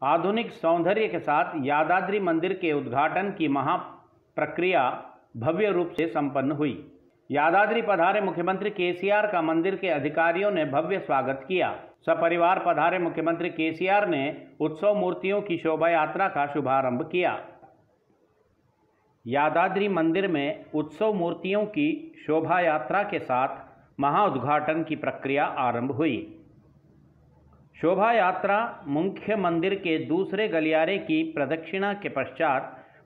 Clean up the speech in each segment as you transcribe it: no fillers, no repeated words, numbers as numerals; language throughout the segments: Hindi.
आधुनिक सौंदर्य के साथ यादाद्री मंदिर के उद्घाटन की महाप्रक्रिया भव्य रूप से संपन्न हुई। यादाद्री पधारे मुख्यमंत्री केसीआर का मंदिर के अधिकारियों ने भव्य स्वागत किया। सपरिवार पधारे मुख्यमंत्री केसीआर ने उत्सव मूर्तियों की शोभा यात्रा का शुभारंभ किया। यादाद्री मंदिर में उत्सव मूर्तियों की शोभा यात्रा के साथ महाउद्घाटन की प्रक्रिया आरंभ हुई। शोभा यात्रा मुख्य मंदिर के दूसरे गलियारे की प्रदक्षिणा के पश्चात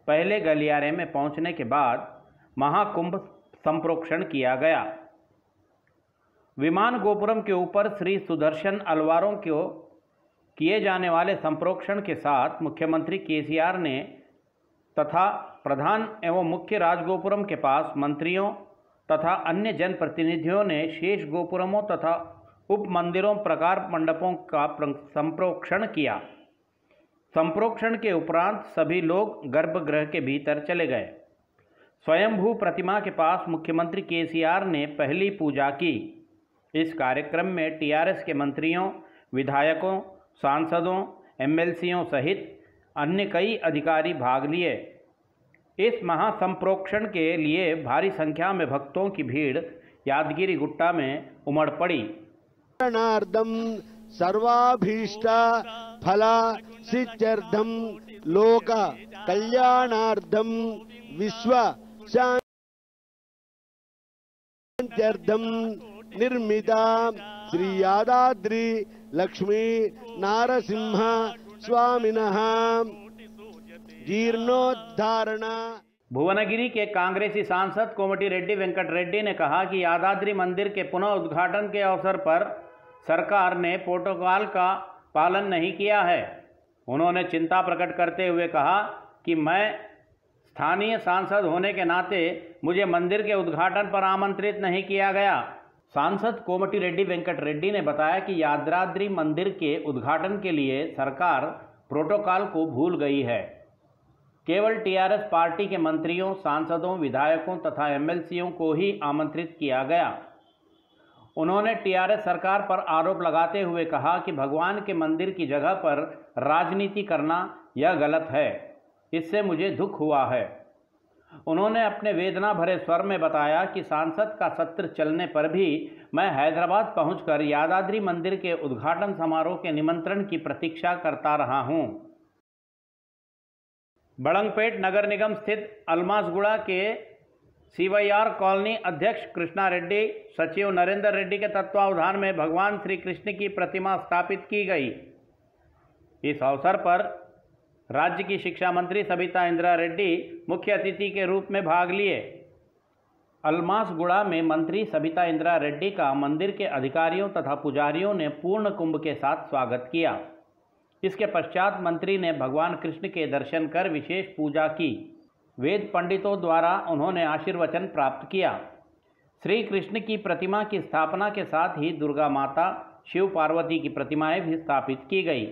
पहले गलियारे में पहुंचने के बाद महाकुंभ संप्रोक्षण किया गया। विमान गोपुरम के ऊपर श्री सुदर्शन अलवारों को किए जाने वाले संप्रोक्षण के साथ मुख्यमंत्री केसीआर ने तथा प्रधान एवं मुख्य राजगोपुरम के पास मंत्रियों तथा अन्य जनप्रतिनिधियों ने शेष गोपुरमों तथा उप मंदिरों प्रकार मंडपों का संप्रोक्षण किया। संप्रोक्षण के उपरांत सभी लोग गर्भगृह के भीतर चले गए। स्वयंभू प्रतिमा के पास मुख्यमंत्री केसीआर ने पहली पूजा की। इस कार्यक्रम में टीआरएस के मंत्रियों, विधायकों, सांसदों, एमएलसीओं सहित अन्य कई अधिकारी भाग लिए। इस महासंप्रोक्षण के लिए भारी संख्या में भक्तों की भीड़ यादगिरी गुट्टा में उमड़ पड़ी। सर्वाभीष्ट फला सिद्ध्यर्थम लोक कल्याणार्थम विश्व शांत्यर्थम निर्मिता श्री यादाद्री लक्ष्मी नारसिंह स्वामिनः जीर्णोद्धारणा। भुवनगिरी के कांग्रेसी सांसद कोमटी रेड्डी वेंकट रेड्डी ने कहा कि यादाद्री मंदिर के पुनः उद्घाटन के अवसर पर सरकार ने प्रोटोकॉल का पालन नहीं किया है। उन्होंने चिंता प्रकट करते हुए कहा कि मैं स्थानीय सांसद होने के नाते मुझे मंदिर के उद्घाटन पर आमंत्रित नहीं किया गया। सांसद कोमटी रेड्डी वेंकट रेड्डी ने बताया कि यादाद्री मंदिर के उद्घाटन के लिए सरकार प्रोटोकॉल को भूल गई है। केवल टीआरएस पार्टी के मंत्रियों, सांसदों, विधायकों तथा एमएलसीओं को ही आमंत्रित किया गया। उन्होंने टीआरएस सरकार पर आरोप लगाते हुए कहा कि भगवान के मंदिर की जगह पर राजनीति करना यह गलत है। इससे मुझे दुख हुआ है। उन्होंने अपने वेदना भरे स्वर में बताया कि सांसद का सत्र चलने पर भी मैं हैदराबाद पहुंचकर यादाद्री मंदिर के उद्घाटन समारोह के निमंत्रण की प्रतीक्षा करता रहा हूं। बड़ंगपेट नगर निगम स्थित अलमासगुड़ा के सीवाईआर कॉलोनी अध्यक्ष कृष्णा रेड्डी, सचिव नरेंद्र रेड्डी के तत्वावधान में भगवान श्री कृष्ण की प्रतिमा स्थापित की गई। इस अवसर पर राज्य की शिक्षा मंत्री सबिता इंद्रा रेड्डी मुख्य अतिथि के रूप में भाग लिए। अलमासगुड़ा में मंत्री सबिता इंद्रा रेड्डी का मंदिर के अधिकारियों तथा पुजारियों ने पूर्ण कुंभ के साथ स्वागत किया। इसके पश्चात मंत्री ने भगवान कृष्ण के दर्शन कर विशेष पूजा की। वेद पंडितों द्वारा उन्होंने आशीर्वचन प्राप्त किया। श्री कृष्ण की प्रतिमा की स्थापना के साथ ही दुर्गा माता, शिव पार्वती की प्रतिमाएं भी स्थापित की गई।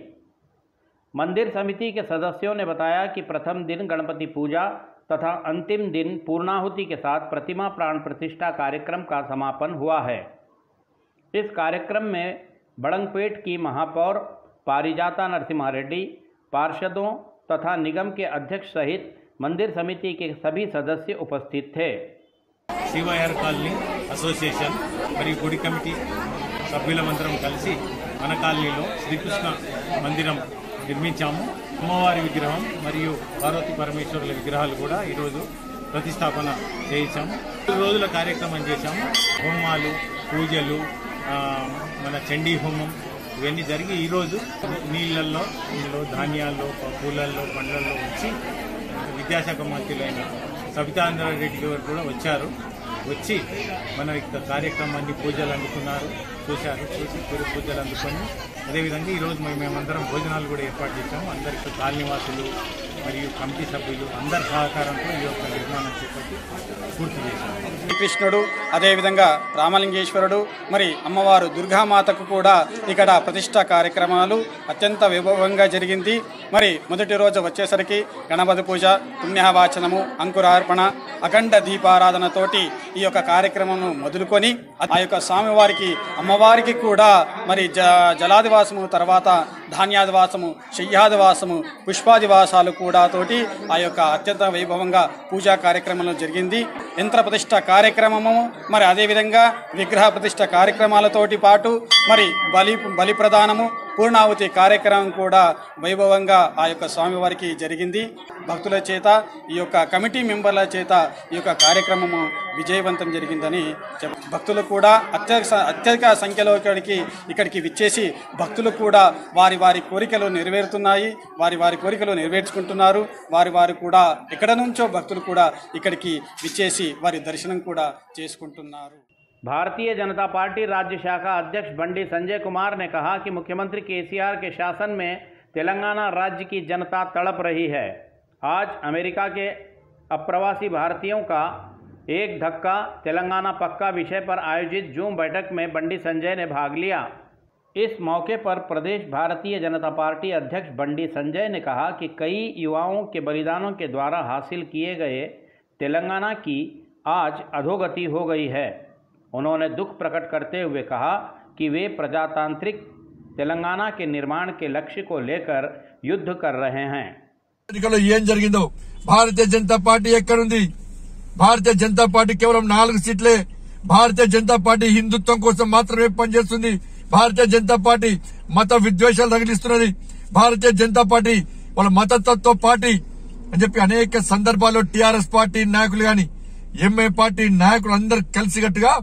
मंदिर समिति के सदस्यों ने बताया कि प्रथम दिन गणपति पूजा तथा अंतिम दिन पूर्णाहुति के साथ प्रतिमा प्राण प्रतिष्ठा कार्यक्रम का समापन हुआ है। इस कार्यक्रम में बड़ंगपेट की महापौर पारिजाता नरसिम्हा रेड्डी, पार्षदों तथा निगम के अध्यक्ष सहित मंदिर समिति के सभी सदस्य उपस्थित थे। सीवाईआर कॉलोनी అసోసియేషన్ మరియు గుడి కమిటీ సభ్యులందరం కలిసి మన కాలనీలో శ్రీకృష్ణ మందిరం నిర్మించాము. అమ్మవారి విగ్రహం మరియు పార్వతీ పరమేశ్వరుల విగ్రహాలు కూడా ఈరోజు ప్రతిష్టాపన చేయించాము. 2 రోజుల కార్యక్రమం చేశాము. హోమాలు, పూజలు, మన చండీ హోమం ఇవన్నీ జరిగి ఈరోజు నీళ్ళల్లో, ధాన్యాల్లో, పూలల్లో, పండ్లల్లో వచ్చి విద్యాశాఖ మంత్రులైన సబితా ఇంద్రా రెడ్డి గారు కూడా వచ్చారు. వచ్చి మన కార్యక్రమాన్ని పూజలు అందుకున్నారు, చూశారు. చూసి పూజలు అందుకొని అదేవిధంగా ఈరోజు మేమందరం భోజనాలు కూడా ఏర్పాటు చేశాము. అందరికీ కాలనీవాసులు మరియు కమిటీ సభ్యులు అందరి సహకారంతో ఈ యొక్క నిర్మాణం చేపట్టి పూర్తి చేశాము. శ్రీకృష్ణుడు, అదేవిధంగా రామలింగేశ్వరుడు, మరి అమ్మవారు దుర్గామాతకు కూడా ఇక్కడ ప్రతిష్ఠా కార్యక్రమాలు అత్యంత వైభవంగా జరిగింది. మరి మొదటి రోజు వచ్చేసరికి గణపతి పూజ, పుణ్యవాచనము, అంకురార్పణ, అఖండ దీపారాధనతోటి ఈ యొక్క కార్యక్రమం మొదలుకొని ఆ యొక్క స్వామివారికి, అమ్మవారికి కూడా మరి జలాదివాసము తర్వాత ధాన్యాదివాసము, శయ్యాదివాసము, పుష్పాదివాసాలు కూడా తోటి ఆ యొక్క అత్యంత వైభవంగా పూజా కార్యక్రమంలో జరిగింది. యంత్ర ప్రతిష్ట కార్యక్రమము, మరి అదేవిధంగా విగ్రహ ప్రతిష్ట కార్యక్రమాలతోటి పాటు మరి బలి ప్రదానము, పూర్ణాహుతి కార్యక్రమం కూడా వైభవంగా ఆ యొక్క స్వామివారికి జరిగింది. భక్తుల చేత, ఈ యొక్క కమిటీ మెంబర్ల చేత ఈ యొక్క కార్యక్రమము విజయవంతం జరిగిందని భక్తులు కూడా అత్యధిక సంఖ్యలో ఇక్కడికి విచ్చేసి భక్తులు కూడా వారి కోరికలు నెరవేరుతున్నాయి, వారి కోరికలు నెరవేర్చుకుంటున్నారు. వారు కూడా ఎక్కడ నుంచో భక్తులు కూడా ఇక్కడికి విచ్చేసి వారి దర్శనం కూడా చేసుకుంటున్నారు. भारतीय जनता पार्टी राज्य शाखा अध्यक्ष बंडी संजय कुमार ने कहा कि मुख्यमंत्री केसीआर के शासन में तेलंगाना राज्य की जनता तड़प रही है। आज अमेरिका के अप्रवासी भारतीयों का एक धक्का तेलंगाना पक्का विषय पर आयोजित जूम बैठक में बंडी संजय ने भाग लिया। इस मौके पर प्रदेश भारतीय जनता पार्टी अध्यक्ष बंडी संजय ने कहा कि कई युवाओं के बलिदानों के द्वारा हासिल किए गए तेलंगाना की आज अधोगति हो गई है। उन्होंने दुख प्रकट करते हुए कहा कि वे प्रजातांत्रिक तेलंगाना के निर्माण के लक्ष्य को लेकर युद्ध कर रहे हैं। ఏం జరిగిందో భారతీయ జనతా పార్టీ ఎక్కడుంది? భారతీయ జనతా పార్టీ కేవలం 4 సీట్లే. భారతీయ జనతా పార్టీ హిందుత్వం కోసం మాత్రమే పనిచేస్తుంది. భారతీయ జనతా పార్టీ మత విద్వేషాలు రగిలిస్తున్నది. భారతీయ జనతా పార్టీ వాళ్ళ మతతత్వ పార్టీ అని చెప్పి అనేక సందర్భాల్లో టీఆర్ఎస్ పార్టీ నాయకులు గాని ఎంఐ పార్టీ నాయకులు అందరూ కలిసికట్టుగా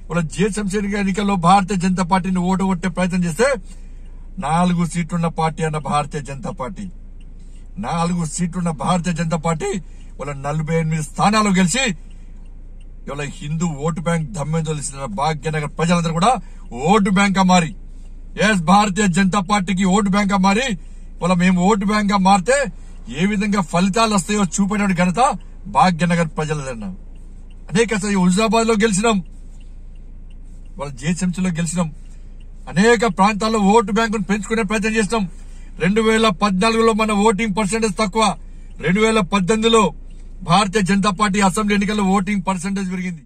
వాళ్ళ జిహెచ్ఎంసీ ఎన్నికల్లో భారతీయ జనతా పార్టీని ఓడగొట్టే ప్రయత్నం చేస్తే 4 సీట్లున్న పార్టీ అన్న భారతీయ జనతా పార్టీ 4 సీట్లున్న భారతీయ జనతా పార్టీ వాళ్ళ 48 స్థానాలు గెలిచి ఇవాళ హిందూ ఓటు బ్యాంక్ దమ్మె తెలిసిన భాగ్యనగర్ ప్రజలందరూ కూడా ఓటు బ్యాంక్ గా మారి భారతీయ జనతా పార్టీకి ఓటు బ్యాంక్ గా మారి వాళ్ళ మేము ఓటు బ్యాంక్ గా మారితే ఏ విధంగా ఫలితాలు వస్తాయో చూపేట ఘనత భాగ్యనగర్ ప్రజలదన్నా. అనేక హుజాబాద్ లో గెలిచినాం, వాళ్ళ జిహెచ్ఎంసీలో గెలిచినాం. అనేక ప్రాంతాల్లో ఓటు బ్యాంకును పెంచుకునే ప్రయత్నం చేసినాం. 2014లో మన ఓటింగ్ పర్సెంటేజ్ తక్కువ. 2018లో Bharatiya Janata party assembly एन्निकల్లో voting percentage పెరిగింది.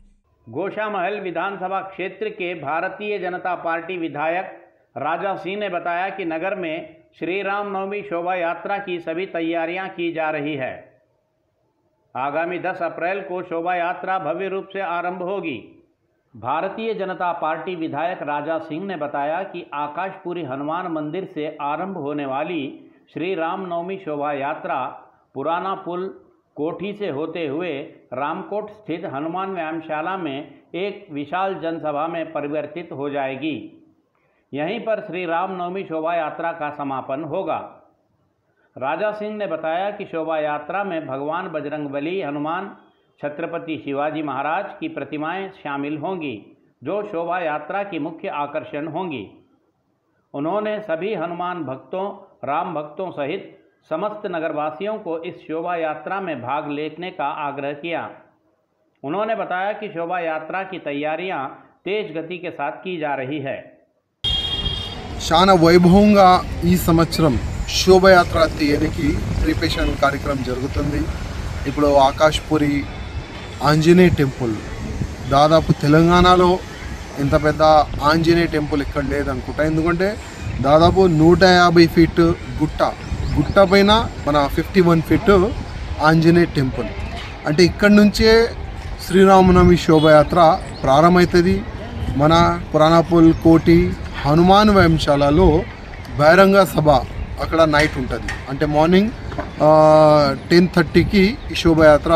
गोशामहल विधानसभा क्षेत्र के भारतीय जनता पार्टी विधायक राजा सिंह ने बताया कि नगर में श्री रामनवमी शोभा यात्रा की सभी तैयारियां की जा रही है। आगामी 10 अप्रैल को शोभा यात्रा भव्य रूप से आरंभ होगी। भारतीय जनता पार्टी विधायक राजा सिंह ने बताया कि आकाशपुरी हनुमान मंदिर से आरंभ होने वाली श्री रामनवमी शोभा यात्रा पुराना पुल कोठी से होते हुए रामकोट स्थित हनुमान व्यायामशाला में एक विशाल जनसभा में परिवर्तित हो जाएगी। यहीं पर श्री रामनवमी शोभा यात्रा का समापन होगा। राजा सिंह ने बताया कि शोभा यात्रा में भगवान बजरंगबली, हनुमान, छत्रपति शिवाजी महाराज की प्रतिमाएं शामिल होंगी, जो शोभा यात्रा की मुख्य आकर्षण होंगी। उन्होंने सभी हनुमान भक्तों, राम भक्तों सहित समस्त नगरवासियों को इस शोभा यात्रा में भाग लेने का आग्रह किया। उन्होंने बताया कि शोभा यात्रा की तैयारियां तेज गति के साथ की जा रही है। చాలా వైభవంగా ఈ సంవత్సరం శోభయాత్ర తీయడానికి ప్రిపరేషన్ కార్యక్రమం జరుగుతుంది. ఇప్పుడు ఆకాశపురి ఆంజనేయ టెంపుల్ దాదాపు తెలంగాణలో ఇంత పెద్ద ఆంజనేయ టెంపుల్ ఇక్కడ లేదనుకుంటా. ఎందుకంటే దాదాపు 150 ఫీట్ గుట్ట పైన మన 51 ఫీట్ ఆంజనేయ టెంపుల్. అంటే ఇక్కడ నుంచే శ్రీరామనవమి శోభయాత్ర ప్రారంభమవుతుంది. మన పురాణాపుల్ కోటి హనుమాన్ వ్యాయామశాలలో బహిరంగ సభ అక్కడ నైట్ ఉంటుంది. అంటే మార్నింగ్ 10:30కి ఈ శోభయాత్ర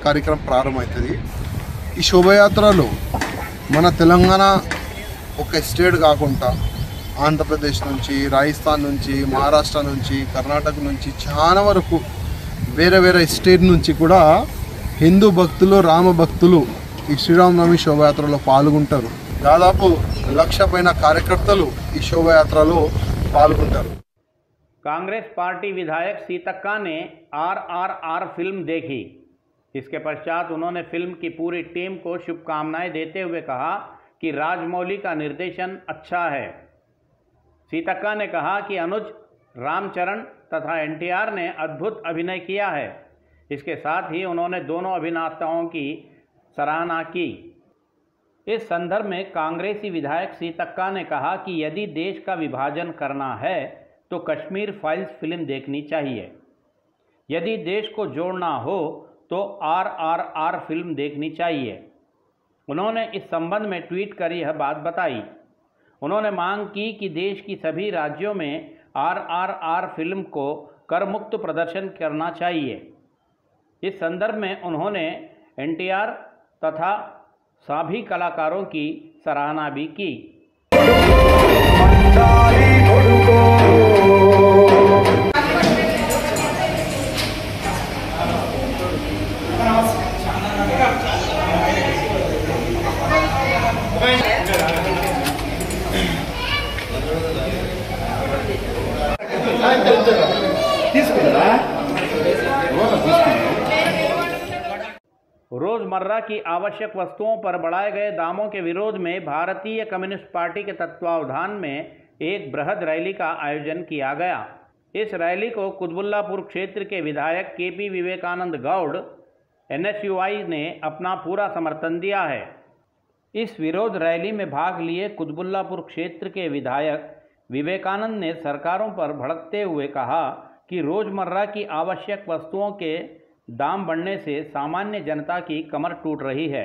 కార్యక్రమం ప్రారంభమవుతుంది. ఈ శోభయాత్రలో మన తెలంగాణ ఒక స్టేట్ కాకుండా ఆంధ్రప్రదేశ్ నుంచి, రాజస్థాన్ నుంచి, మహారాష్ట్ర నుంచి, కర్ణాటక నుంచి చాలా వరకు వేరే వేరే స్టేట్ నుంచి కూడా హిందూ భక్తులు, రామ భక్తులు ఈ శ్రీరామనవమి శోభయాత్రలో పాల్గొంటారు. దాదాపు 1,00,000 పైన కార్యకర్తలు ఈ శోభయాత్రలో పాల్గొంటారు. कांग्रेस पार्टी विधायक सीतक्का ने RRR फिल्म देखी। इसके पश्चात उन्होंने फिल्म की पूरी टीम को शुभकामनाएं देते हुए कहा कि राजमौली का निर्देशन अच्छा है। सीतक्का ने कहा कि अनुज, रामचरण तथा NTR ने अद्भुत अभिनय किया है। इसके साथ ही उन्होंने दोनों अभिनेताओं की सराहना की। इस संदर्भ में कांग्रेसी विधायक सीतक्का ने कहा कि यदि देश का विभाजन करना है तो कश्मीर फाइल्स फिल्म देखनी चाहिए। यदि देश को जोड़ना हो तो RRR फिल्म देखनी चाहिए। उन्होंने इस संबंध में ट्वीट कर यह बात बताई। उन्होंने मांग की कि देश की सभी राज्यों में RRR फिल्म को कर मुक्त प्रदर्शन करना चाहिए। इस संदर्भ में उन्होंने NTR तथा सभी कलाकारों की सराहना भी की। रोजमर्रा की आवश्यक वस्तुओं पर बढ़ाए गए दामों के विरोध में भारतीय कम्युनिस्ट पार्टी के तत्वावधान में एक बृहद रैली का आयोजन किया गया। इस रैली को कुतबुल्लापुर क्षेत्र के विधायक KP विवेकानंद गौड़ NSUI ने अपना पूरा समर्थन दिया है। इस विरोध रैली में भाग लिए कुतबुल्लापुर क्षेत्र के विधायक विवेकानंद ने सरकारों पर भड़कते हुए कहा कि रोजमर्रा की आवश्यक वस्तुओं के दाम बढ़ने से सामान्य जनता की कमर टूट रही है।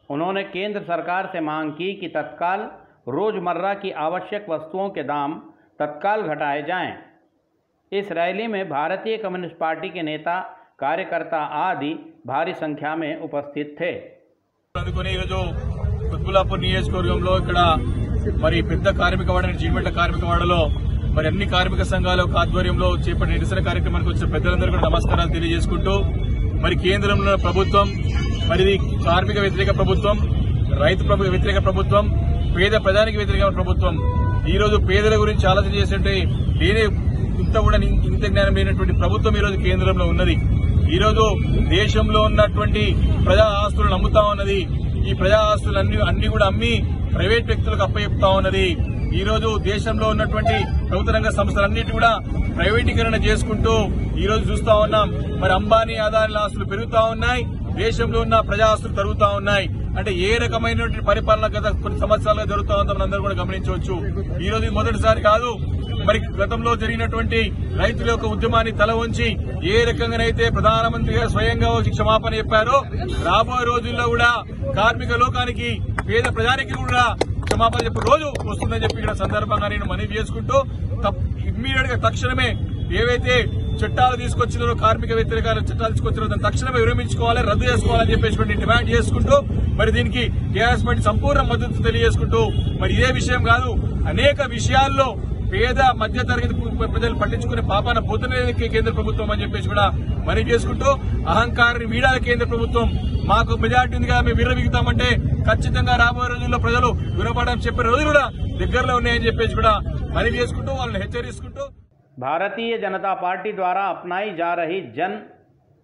उन्होंने केंद्र सरकार से मांग की कि तत्काल रोजमर्रा की आवश्यक वस्तुओं के दाम तत्काल घटाए जाएं। इस रैली में भारतीय कम्युनिस्ट पार्टी के नेता, कार्यकर्ता आदि भारी संख्या में उपस्थित थे। కుత్బుల్లాపూర్ నియోజకవర్గంలో ఇక్కడ మరి పెద్ద కార్మిక వాడ జీడిమెట్ల కార్మిక వాడలో మరి అన్ని కార్మిక సంఘాల ఆధ్వర్యంలో చేపట్టిన నిరసన కార్యక్రమానికి వచ్చిన పెద్దలందరూ కూడా నమస్కారాలు తెలియజేసుకుంటూ మరి కేంద్రంలో ప్రభుత్వం మరి కార్మిక వ్యతిరేక ప్రభుత్వం, రైతు వ్యతిరేక ప్రభుత్వం, పేద ప్రజానికి వ్యతిరేక ప్రభుత్వం ఈ రోజు పేదల గురించి ఆలోచన చేస్తుంటే లేని ఇంత జ్ఞానం లేనటువంటి ప్రభుత్వం ఈ రోజు కేంద్రంలో ఉన్నది। ఈ రోజు దేశంలో ఉన్నటువంటి ప్రజా ఆస్తులను అమ్ముతా ఉన్నది। ఈ ప్రజా ఆస్తులన్నీ కూడా అమ్మి ప్రైవేట్ వ్యక్తులకు అప్పచెప్తా ఉన్నది। ఈ రోజు దేశంలో ఉన్నటువంటి ప్రభుత్వ రంగ సంస్థలన్నిటి కూడా ప్రైవేటీకరణ చేసుకుంటూ ఈ రోజు చూస్తా ఉన్నాం। మరి అంబానీ, అదానీ ఆస్తులు పెరుగుతా ఉన్నాయి, దేశంలో ఉన్న ప్రజా ఆస్తులు తరుగుతా ఉన్నాయి। అంటే ఏ రకమైనటువంటి పరిపాలన గత కొన్ని సంవత్సరాలుగా జరుగుతా ఉందో మనందరూ కూడా గమనించవచ్చు। ఈ రోజు మొదటిసారి కాదు, మరి గతంలో జరిగినటువంటి రైతుల యొక్క ఉద్యమాన్ని తల వంచి ఏ రకంగానైతే ప్రధానమంత్రి గారు స్వయంగా క్షమాపణ చెప్పారో రాబోయే రోజుల్లో కూడా కార్మిక లోకానికి, పేద ప్రజానికి కూడా క్షమాపణ చెప్పే రోజు వస్తుందని చెప్పి ఇక్కడ సందర్భంగా నేను మనవి చేసుకుంటూ ఇమ్మీడియట్ గా తక్షణమే ఏవైతే చట్టాలు తీసుకొచ్చినారో, కార్మిక వ్యతిరేక చట్టాలు తీసుకొచ్చినారో దాన్ని తక్షణమే విరమించుకోవాలి, రద్దు చేసుకోవాలని చెప్పేసి డిమాండ్ చేసుకుంటూ మరి దీనికి టీఆర్ఎస్ పార్టీ సంపూర్ణ మద్దతు తెలియజేసుకుంటూ మరి ఇదే విషయం కాదు అనేక విషయాల్లో పేద మధ్య తరగతి ప్రజలు పట్టించుకునే పాపాన పోతున్న కేంద్ర ప్రభుత్వం అని చెప్పేసి కూడా మనవి చేసుకుంటూ అహంకారాన్ని వీడాలి కేంద్ర ప్రభుత్వం। మాకు మెజార్టీ ఉందిగా మేము విర్రవీగుతామంటే ఖచ్చితంగా రాబోయే రోజుల్లో ప్రజలు వినపడని చెప్పే రోజులు కూడా దగ్గరలో ఉన్నాయని చెప్పేసి కూడా మనవి చేసుకుంటూ వాళ్ళని హెచ్చరిస్తుంటూ भारतीय जनता पार्टी द्वारा अपनाई जा रही जन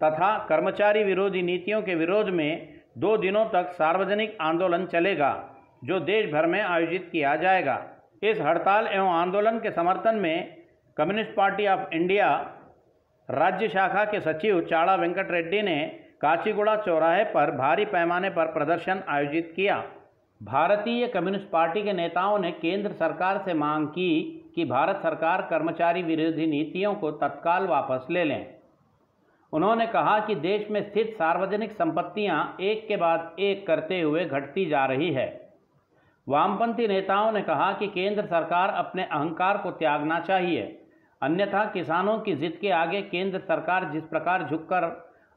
तथा कर्मचारी विरोधी नीतियों के विरोध में 2 दिनों तक सार्वजनिक आंदोलन चलेगा, जो देश भर में आयोजित किया जाएगा। इस हड़ताल एवं आंदोलन के समर्थन में कम्युनिस्ट पार्टी ऑफ इंडिया राज्य शाखा के सचिव चाड़ा वेंकट रेड्डी ने काचीगुड़ा चौराहे पर भारी पैमाने पर प्रदर्शन आयोजित किया। भारतीय कम्युनिस्ट पार्टी के नेताओं ने केंद्र सरकार से मांग की कि भारत सरकार कर्मचारी विरोधी नीतियों को तत्काल वापस ले लें। उन्होंने कहा कि देश में स्थित सार्वजनिक संपत्तियां एक के बाद एक करते हुए घटती जा रही है। वामपंथी नेताओं ने कहा कि केंद्र सरकार अपने अहंकार को त्यागना चाहिए, अन्यथा किसानों की जिद के आगे केंद्र सरकार जिस प्रकार झुककर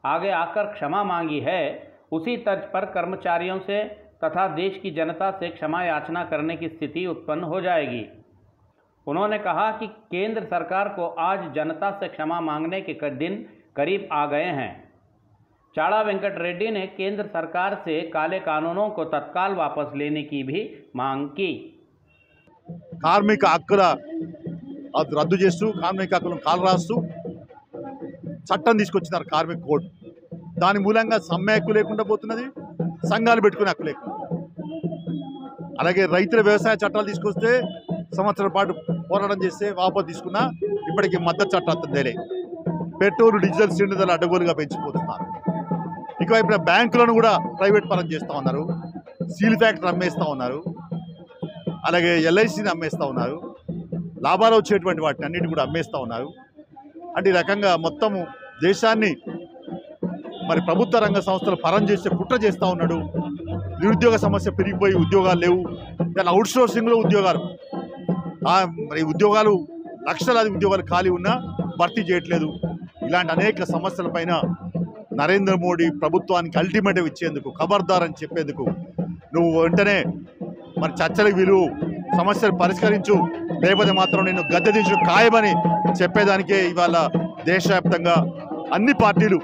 आगे आकर क्षमा मांगी है, उसी तर्ज पर कर्मचारियों से तथा देश की जनता से क्षमा याचना करने की स्थिति उत्पन्न हो जाएगी। उन्होंने कहा कि केंद्र सरकार को आज जनता से क्षमा मांगने के दिन करीब आ गए हैं। चाड़ा वेंकट रेड्डी ने केंद्र सरकार से काले कानूनों को तत्काल वापस लेने की भी मांग की। కార్మిక హక్కుల రద్దు చేస్తూ కార్మిక హక్కులను కాలు రాస్తూ చట్టం తీసుకొచ్చినారు కార్మిక కోడ్। దాని మూలంగా సమ్మె హక్కు లేకుండా పోతున్నది, సంఘాలు పెట్టుకునే హక్కు లేకుండా। అలాగే రైతుల వ్యవసాయ చట్టాలు తీసుకొస్తే సంవత్సరం పాటు పోరాటం చేస్తే వాపసు తీసుకున్నా ఇప్పటికీ మద్దతు చట్టం తేలే। పెట్రోల్, డీజిల్ సిలిండర్లు అడ్డగోలుగా పెంచిపోతున్నారు। ఇకవైపున బ్యాంకులను కూడా ప్రైవేట్ పరం చేస్తూ ఉన్నారు, సీల్ ఫ్యాక్టరీ అమ్మేస్తూ ఉన్నారు, అలాగే LICని అమ్మేస్తూ ఉన్నారు। లాభాలు వచ్చేటువంటి వాటిని అన్నిటి కూడా అమ్మేస్తూ ఉన్నారు. అంటే ఈ రకంగా మొత్తము దేశాన్ని మరి ప్రభుత్వ రంగ సంస్థలు పరం చేసే కుట్ర చేస్తూ ఉన్నాడు. నిరుద్యోగ సమస్య పెరిగిపోయి ఉద్యోగాలు లేవు. దాని అవుట్ సోర్సింగ్లో ఉద్యోగాలు, మరి ఉద్యోగాలు లక్షలాది ఉద్యోగాలు ఖాళీ ఉన్నా భర్తీ చేయట్లేదు. ఇలాంటి అనేక సమస్యలపైన నరేంద్ర మోడీ ప్రభుత్వానికి అల్టిమేటివ్ ఇచ్చేందుకు, ఖబర్దార్ అని చెప్పేందుకు, నువ్వు వెంటనే మరి చర్చలకు విలువ, సమస్యలు పరిష్కరించు, లేకపోతే మాత్రం నేను గద్దె దించడం ఖాయమని చెప్పేదానికే ఇవాళ దేశవ్యాప్తంగా అన్ని పార్టీలు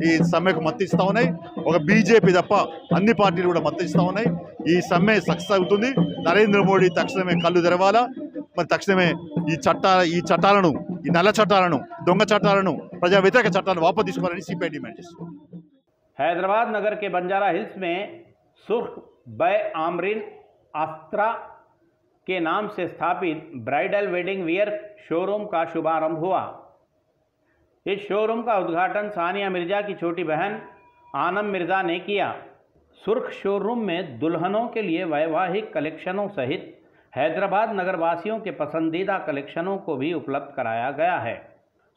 ఈ సమ్మెకు మద్దతిస్తూ ఉన్నాయి. ఒక బీజేపీ తప్ప అన్ని పార్టీలు కూడా మద్దతిస్తూ ఉన్నాయి. ఈ సమ్మె సక్సెస్ అవుతుంది. నరేంద్ర మోడీ తక్షణమే కళ్ళు తెరవాలా. మరి తక్షణమే ఈ చట్టాలను, ఈ నల్ల చట్టాలను, దొంగ చట్టాలను, ప్రజా వ్యతిరేక చట్టాలను వాపసు తీసుకోవాలని సిపిఐ డిమాండ్ చేస్తుంది. हैदराबाद नगर के बंजारा हिल्स में सुर्ख बै आमरीन अस्त्रा के नाम से स्थापित ब्राइडल वेडिंग वियर शोरूम का शुभारंभ हुआ। इस शोरूम का उद्घाटन सानिया मिर्जा की छोटी बहन आनम मिर्जा ने किया। सुर्ख शोरूम में दुल्हनों के लिए वैवाहिक कलेक्शनों सहित हैदराबाद नगरवासियों के पसंदीदा कलेक्शनों को भी उपलब्ध कराया गया है।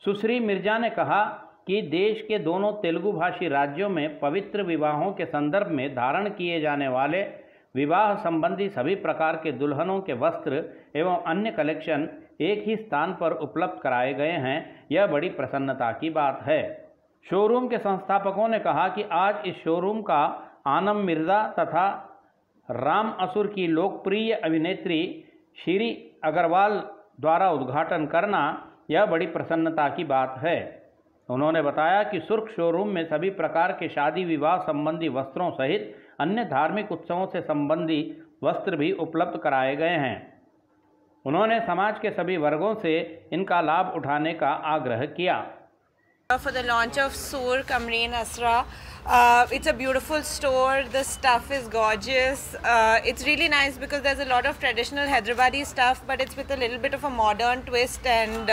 सुश्री मिर्जा ने कहा कि देश के दोनों तेलुगु भाषी राज्यों में पवित्र विवाहों के संदर्भ में धारण किए जाने वाले विवाह संबंधी सभी प्रकार के दुल्हनों के वस्त्र एवं अन्य कलेक्शन एक ही स्थान पर उपलब्ध कराए गए हैं। यह बड़ी प्रसन्नता की बात है। शोरूम के संस्थापकों ने कहा कि आज इस शोरूम का आनम मिर्जा तथा राम असुर की लोकप्रिय अभिनेत्री श्री अग्रवाल द्वारा उद्घाटन करना यह बड़ी प्रसन्नता की बात है। उन्होंने बताया कि सुर्ख शोरूम में सभी प्रकार के शादी विवाह संबंधी वस्त्रों सहित अन्य धार्मिक उत्सवों से संबंधी वस्त्र भी उपलब्ध कराए गए हैं। उन्होंने समाज के सभी वर्गों से इनका लाभ उठाने का आग्रह किया। For the launch of Surk Amreen Asra. It's a beautiful store. The stuff is gorgeous. It's really nice because there's a lot of traditional Hyderabadi stuff, but it's with a little bit of a modern twist and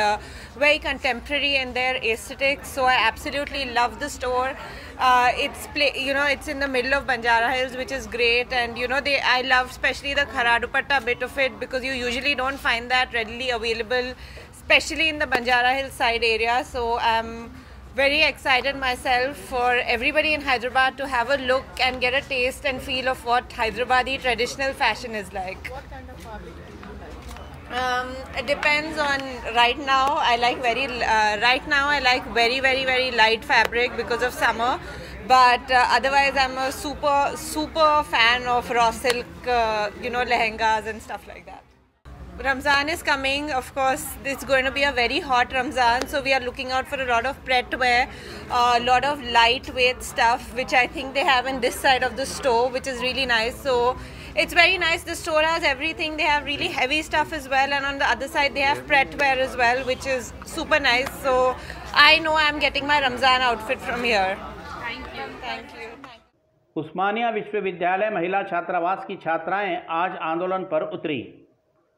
very contemporary in their aesthetics. So I absolutely love the store. It's in the middle of Banjara Hills, which is great, and I love especially the khara dupatta bit of it because you usually don't find that readily available, especially in the Banjara Hills side area. So I'm very excited myself for everybody in Hyderabad to have a look and get a taste and feel of what Hyderabadi traditional fashion is like. What kind of fabric? It depends on. Right now I like very very light fabric because of summer, but otherwise I'm a super fan of raw silk lehengas and stuff like that. Ramzan is coming, of course. It's going to be a very hot Ramzan, so we are looking out for a lot of pret wear, a lot of lightweight stuff, which I think they have in this side of the store, which is really nice. So it's very nice. The store has everything. They have really heavy stuff as well, and on the other side they have pret wear as well, which is super nice. So I know I'm getting my Ramzan outfit from here. Thank you. उस्मानिया विश्वविद्यालय महिला छात्रावास की छात्राएं आज आंदोलन पर उतरी।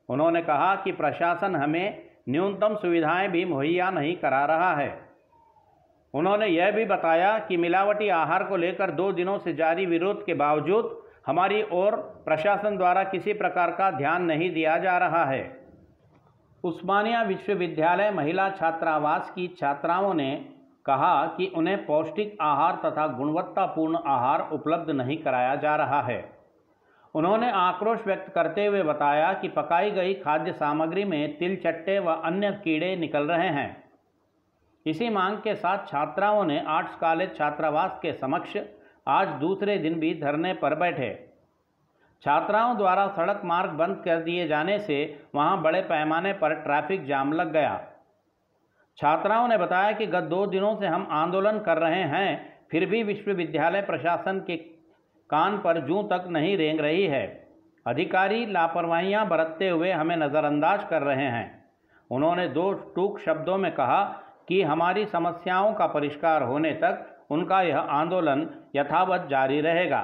उन्होंने कहा कि प्रशासन हमें न्यूनतम सुविधाएं भी मुहैया नहीं करा रहा है। उन्होंने यह भी बताया कि मिलावटी आहार को लेकर 2 दिनों से जारी विरोध के बावजूद हमारी ओर प्रशासन द्वारा किसी प्रकार का ध्यान नहीं दिया जा रहा है। उस्मानिया विश्वविद्यालय महिला छात्रावास की छात्राओं ने कहा कि उन्हें पौष्टिक आहार तथा गुणवत्तापूर्ण आहार उपलब्ध नहीं कराया जा रहा है। उन्होंने आक्रोश व्यक्त करते हुए बताया कि पकाई गई खाद्य सामग्री में तिल चट्टे व अन्य कीड़े निकल रहे हैं। इसी मांग के साथ छात्राओं ने आर्ट्स कॉलेज छात्रावास के समक्ष आज दूसरे दिन भी धरने पर बैठे। छात्राओं द्वारा सड़क मार्ग बंद कर दिए जाने से वहां बड़े पैमाने पर ट्रैफिक जाम लग गया। छात्राओं ने बताया कि गत 2 दिनों से हम आंदोलन कर रहे हैं, फिर भी विश्वविद्यालय प्रशासन के कान पर जूं तक नहीं रेंग रही है। अधिकारी लापरवाहियां बरतते हुए हमें नज़रअंदाज कर रहे हैं। उन्होंने 2 टूक शब्दों में कहा कि हमारी समस्याओं का परिष्कार होने तक उनका यह आंदोलन यथावत जारी रहेगा।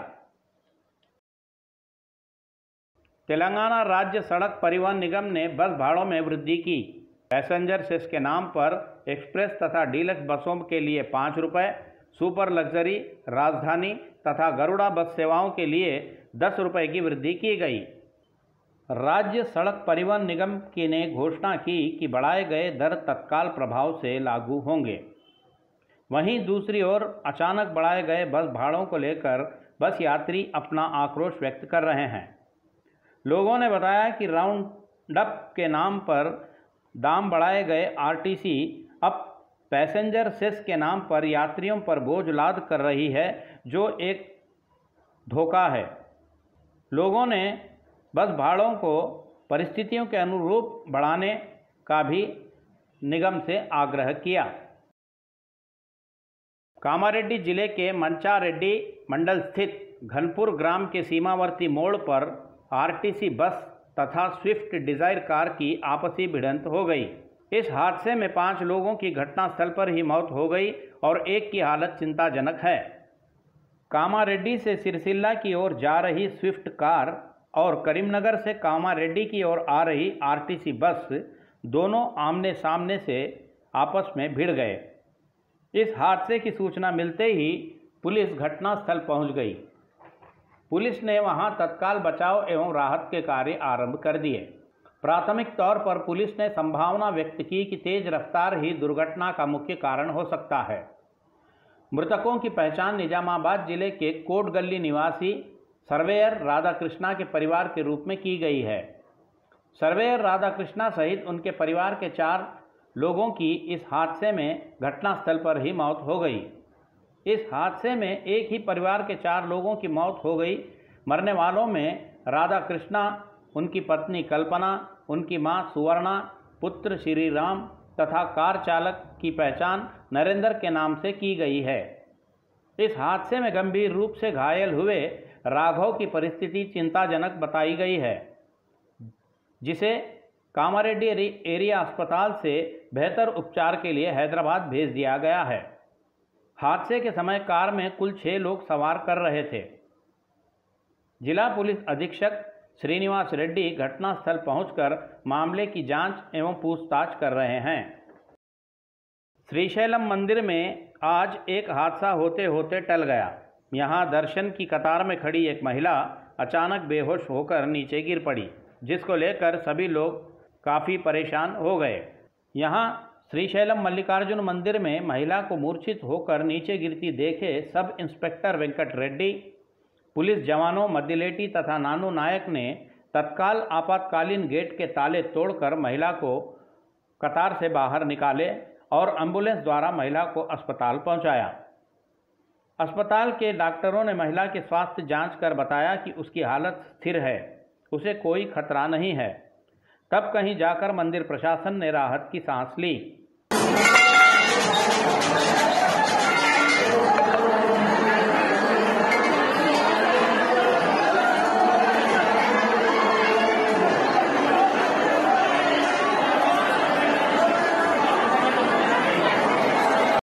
तेलंगाना राज्य सड़क परिवहन निगम ने बस भाड़ों में वृद्धि की। पैसेंजर सेस के नाम पर एक्सप्रेस तथा डीलक्स बसों के लिए 5 रुपये, सुपर लग्जरी, राजधानी तथा गरुड़ा बस सेवाओं के लिए 10 रुपये की वृद्धि की गई। राज्य सड़क परिवहन निगम ने घोषणा की कि बढ़ाए गए दर तत्काल प्रभाव से लागू होंगे। वहीं दूसरी ओर अचानक बढ़ाए गए बस भाड़ों को लेकर बस यात्री अपना आक्रोश व्यक्त कर रहे हैं। लोगों ने बताया कि राउंड अप के नाम पर दाम बढ़ाए गए आरटीसी अब पैसेंजर सेस के नाम पर यात्रियों पर बोझ लाद कर रही है, जो एक धोखा है। लोगों ने बस भाड़ों को परिस्थितियों के अनुरूप बढ़ाने का भी निगम से आग्रह किया। कामारेड्डी जिले के मंचारेड्डी मंडल स्थित घनपुर ग्राम के सीमावर्ती मोड़ पर आरटीसी बस तथा स्विफ्ट डिजायर कार की आपसी भिड़ंत हो गई। इस हादसे में 5 लोगों की घटनास्थल पर ही मौत हो गई और एक की हालत चिंताजनक है। कामारेड्डी से सिरसिल्ला की ओर जा रही स्विफ्ट कार और करीमनगर से कामारेड्डी की ओर आ रही आरटीसी बस दोनों आमने सामने से आपस में भिड़ गए। इस हादसे की सूचना मिलते ही पुलिस घटनास्थल पहुंच गई। पुलिस ने वहां तत्काल बचाव एवं राहत के कार्य आरंभ कर दिए। प्राथमिक तौर पर पुलिस ने संभावना व्यक्त की कि तेज रफ्तार ही दुर्घटना का मुख्य कारण हो सकता है। मृतकों की पहचान निजामाबाद जिले के कोट गली निवासी सर्वेयर राधाकृष्णा के परिवार के रूप में की गई है। सर्वेयर राधाकृष्णा सहित उनके परिवार के 4 लोगों की इस हादसे में घटनास्थल पर ही मौत हो गई। इस हादसे में एक ही परिवार के 4 लोगों की मौत हो गई। मरने वालों में राधाकृष्णा, उनकी पत्नी कल्पना, उनकी मां सुवर्णा, पुत्र श्री राम तथा कार चालक की पहचान नरेंद्र के नाम से की गई है। इस हादसे में गंभीर रूप से घायल हुए राघव की परिस्थिति चिंताजनक बताई गई है, जिसे कामारेड्डी एरिया अस्पताल से बेहतर उपचार के लिए हैदराबाद भेज दिया गया है। हादसे के समय कार में कुल 6 लोग सवार कर रहे थे। जिला पुलिस अधीक्षक श्रीनिवास रेड्डी घटनास्थल पहुंचकर मामले की जांच एवं पूछताछ कर रहे हैं। श्रीशैलम मंदिर में आज एक हादसा होते होते टल गया। यहां दर्शन की कतार में खड़ी एक महिला अचानक बेहोश होकर नीचे गिर पड़ी, जिसको लेकर सभी लोग काफ़ी परेशान हो गए। यहां श्रीशैलम मल्लिकार्जुन मंदिर में महिला को मूर्छित होकर नीचे गिरती देखे sub inspector Venkat Reddy, police जवानों मद्दिलेटी तथा नानू नायक ने तत्काल आपातकालीन गेट के ताले तोड़कर महिला को कतार से बाहर निकाले और एम्बुलेंस द्वारा महिला को अस्पताल पहुंचाया। अस्पताल के डॉक्टरों ने महिला के स्वास्थ्य जांच कर बताया कि उसकी हालत स्थिर है, उसे कोई खतरा नहीं है। तब कहीं जाकर मंदिर प्रशासन ने राहत की सांस ली।